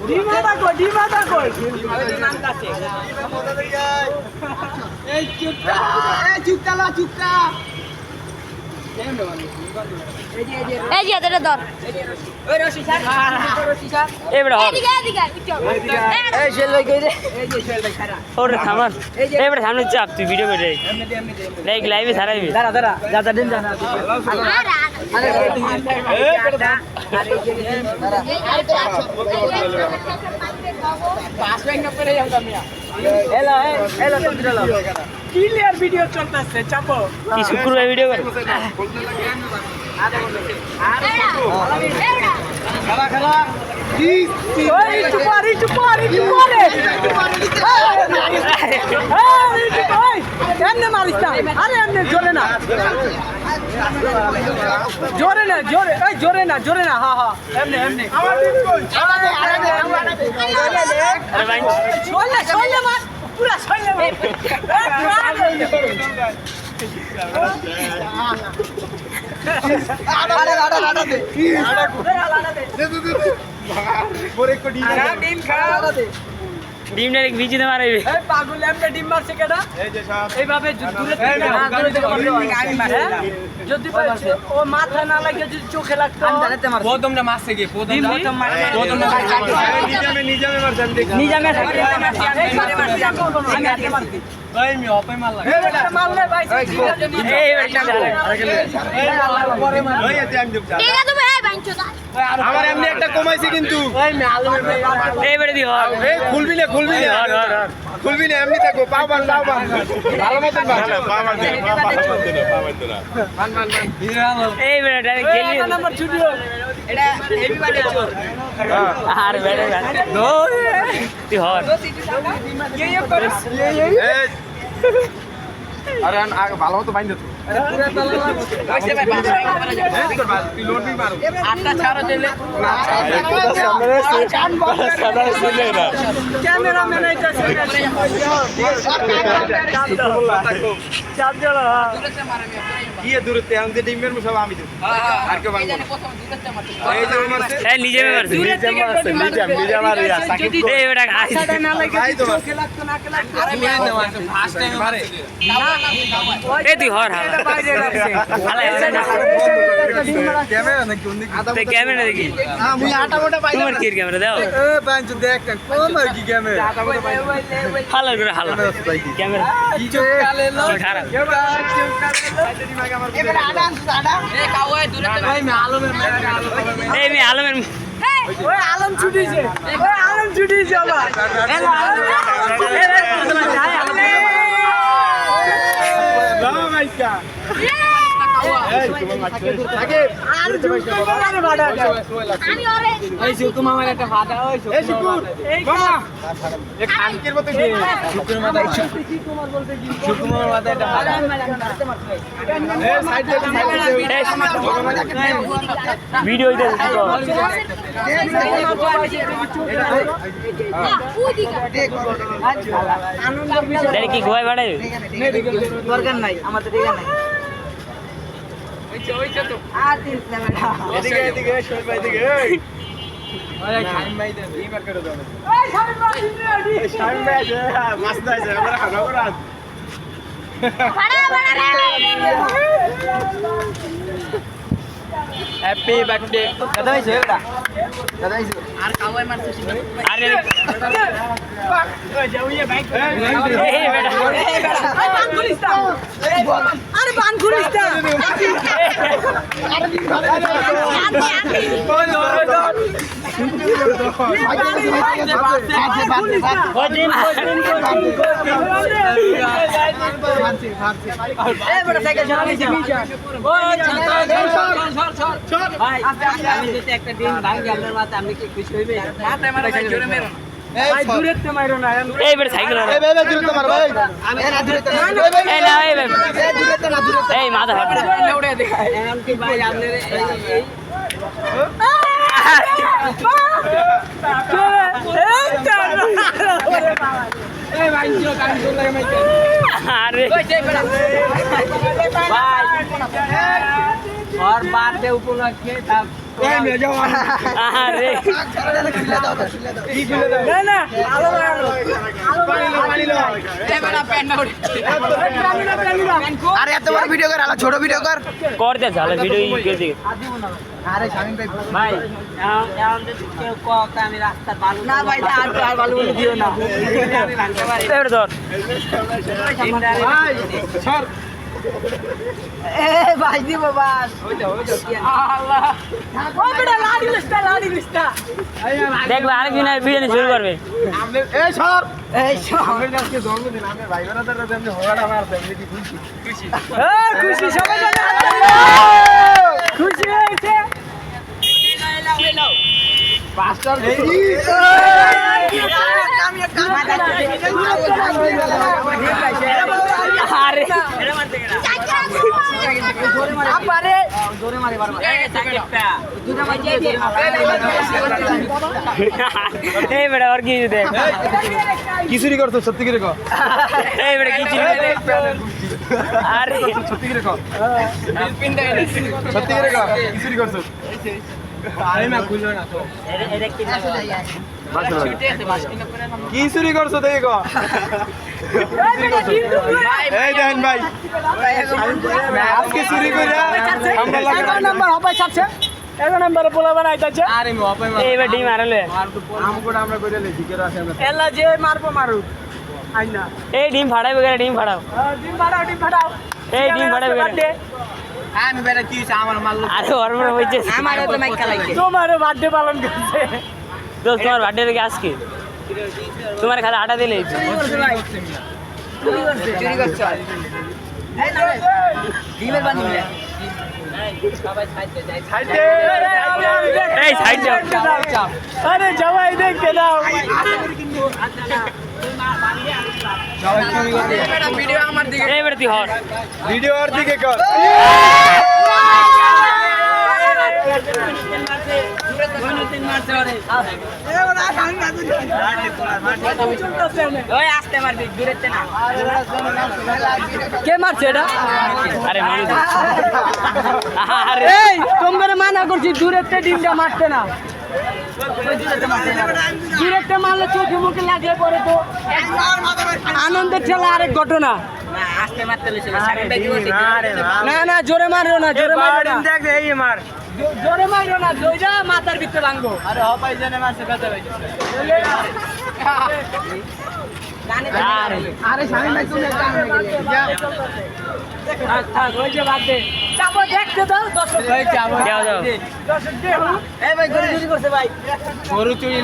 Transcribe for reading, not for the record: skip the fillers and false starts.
ডিমাটা কই নাম কাছে এই চুপটা এই যে এটা ধর ওই রশি স্যার এই বড় হর এদিকে এই শেল ভাই কই রে এই যে শেল ভাই খারা ওরে থামান এই বড় সামনে চাপ তুই ভিডিও করে লাইক লাইভে ছাড়াইবি দাঁড়া যা দিন জানা আরে हेलो क्लियर वीडियो चलते चापो কি শুক্রবার ভিডিও করে খেলা এমনি মারিস না আরে এমনি জোরে না হ্যাঁ এমনি আরে ভাই শোলে মার পুরা শোলে মার ডিম ডাইরেক্ট ভিজিতে মারাইবে পাগল এমনি ডিম মারছে কেডা এইভাবে দূরে থেকে যদি ও মাথা না লাগে যদি চোখে লাগতো প্রথমটা মারছে কি প্রথমটা নিজামে ভাই মি অপাই মারলাম মারলে ভাই এই বেটা ঠিক আছে তুমি এই বাঞ্চো দা আমার এমনি একটা কমাইছে কিন্তু এই বেটা দি হর এই খুলবি না এমনি থাকো পাও বান ভালো মতন বান এই বেটা ডাইরেক্ট গেলি নাম্বার ছুটিও এটা এভরিবডি চোর আর বেটা নো তুই হর আরে আগে ভালো মতো বাইন্ধ তো ক্যামেরাম্যান গিয়ে দূরত্বে আমাদের ডিমের সব আমি দেব আর কেউ বাংলা এই যে মারছে এই নিজে মারছিস নিজে মারিয়া সাকিব এই বেটা আইছে না লাগে ভাই তোমার চোখে লাগতো না লাগতো আরে মেয়ে না মারছে ফার্স্ট টাইম মারে এই তুই হর হালা বাইরে রাখছে ক্যামেরা নাকি অন্য তে ক্যামেরা দেখি মুই আটা মোটা পাই তোমার কি ক্যামেরা দাও এ বাঞ্চ দেখ কোন আর কি ক্যামেরা হালা করে হালা ক্যামেরা কি চোখ কালে লো খারাপ এবারে আডান আডা এ কাওয়া দূরে ভাই মে আলমের এই মি আলমের ওই আলম ছুটিছে আবার হ্যালো দাও ভাইকা এই তোমার মাঠে থাকে আর জুতো করে বাড়া আমি ওরে এই জুতো মামার একটা ভাড়া ওই এই শুকুর মামা এক খানকের মতো দিয়ে শুকুর মাথা কি তোমার বলতে কি শুকুর মাথা একটা ভাড়া এই সাইড থেকে ভিডিও এটা আনন্দের বিষয় তাহলে কি গোয়া ভাড়াই দরকার নাই আমাদের ঠিক নাই আর দিন না ম্যাডাম এদিকে শোল ভাই এদিকে ওই খান ভাই দে এইবার করে দাও এই শামিম ভাই রেডি শামিম ভাই আছে মাছ দাইছে আমরা খাবো রাত ভাড়া হ্যাপি বার্থডে দাদা হইছে এটা দাদা হইছে আর কাওয়াই মারছিস আরে ওই যে ওই বাইক এই বেটা এই বেটা আরে বান খুলিস না আরে বান খুলিস না এই বড় সাইকেল চালাইছি ও চল ভাই আমি যদি একটা দিন ভাঙি আপনার মাথা আপনি কি খুশি হইবে মাথায় মারা ভাই জোরে মেরো ভাই দূরে তে মারো না এই বেটা সাইকেল এই ভাই ভাই দূরত্ব মার ভাই আমি না দূরে তে এই না এই বেটা দূরে তে না দূরে তে এই মাথা ফাটা উড়ে দেখায় এখন কি ভাই আপনার এই এই ভাই জিও কান চলে লাগে মাইকে আরে ওই যে বেটা ভাই और बात दे उपलक्षे तब এই মে যাও আরে কি খুলে দাও না না আলো আলো পানি লো এই বড় প্যান্ট না আরে এত বড় ভিডিও কর আলা ছোট ভিডিও কর কর দে ঝালে ভিডিও ই করে দে আরে শামিম ভাই ভাই এখন যদি কেউ কথা আমি রাস্তা বালু না ভাই আর বালু বলে দিও না আমি ভাঙতে পারি এবারে ধর ভাই সর এ ভাই দিব বাস আল্লাহ ও বেটা লাড়ি লিস্টা দেখবে আরেকদিন আর বিরিয়ানি শুরু করবে এই সর এই সব আমাদের আজকে জন্মদিন আমাদের ভাই বোনেদের জন্য হোয়াটা মারতে আমি কি খুশি খুশি সবাই জানে খুশি হয়েছে পাঁচটার আরে এই বেটা আর কি দেখ কি চুরি করছো সত্যি করে কো এই বেটা কি চিনি আরে সত্যি করে কো সত্যি করে কো কি চুরি করছো আরে না খুলবে না তো কি চুরি করছো দেখো এই দেখেন ভাই আজকে চুরি করে আমরা লাগা নাম্বার হবে ছাড়ছে 11 নম্বরে পোলা বানাইতাছে আরে মো আপে এই বেটা ডিম আরলে আমগো আমরা কইলে লিখি করে আছে আমরা এলা যে মারবো মারু আইনা এই ডিম ফাড়াইবে গেলে ডিম ফাড়াও ডিম ফাটাও এই ডিম ফাড়াইবে গেলে আমি বেটা কি হইছে আমার মারলো আরে ওর মনে হইছে আমারও তো মাইকা লাগে তোমারও বার্থডে পালন করছে দোস্ত তোমার বার্থডে থেকে আজকে তোমার খালি আটা দিলেই তো। চুরি করছে এই না ডিমের বানি বলে এই সাইড যাও আরে জামাই দেখে দাও ভিডিও আমার দিকে এই বেটা তুই হর ভিডিও আর দিকে কর ওই আসতে মারবি দূরেতে না কে মারছে এটা আরে মানুষ আরে এই তোমরা মানা করছি দূরেতে ডিমটা মারতে না দূরেতে মারলে চোখে মুখে লাগলে পরে তো আনন্দের ঠেলা আরেক ঘটনা না না জোরে মারো না জোরে মারো না দেখ এই মার জোরে মারো না জয়রা মাথার ভিতরে ভাঙবো আরে হপাই জানে মারছে ব্যথা হইছে আরে আরে শামিম ভাই তুমি একটা আনবে থাক ওই যে বাদ দে চাপো দেখতে দাও দর্শক যাও যাও দর্শক দে এই ভাই গরু চুরি করছে ভাই গরু চুরি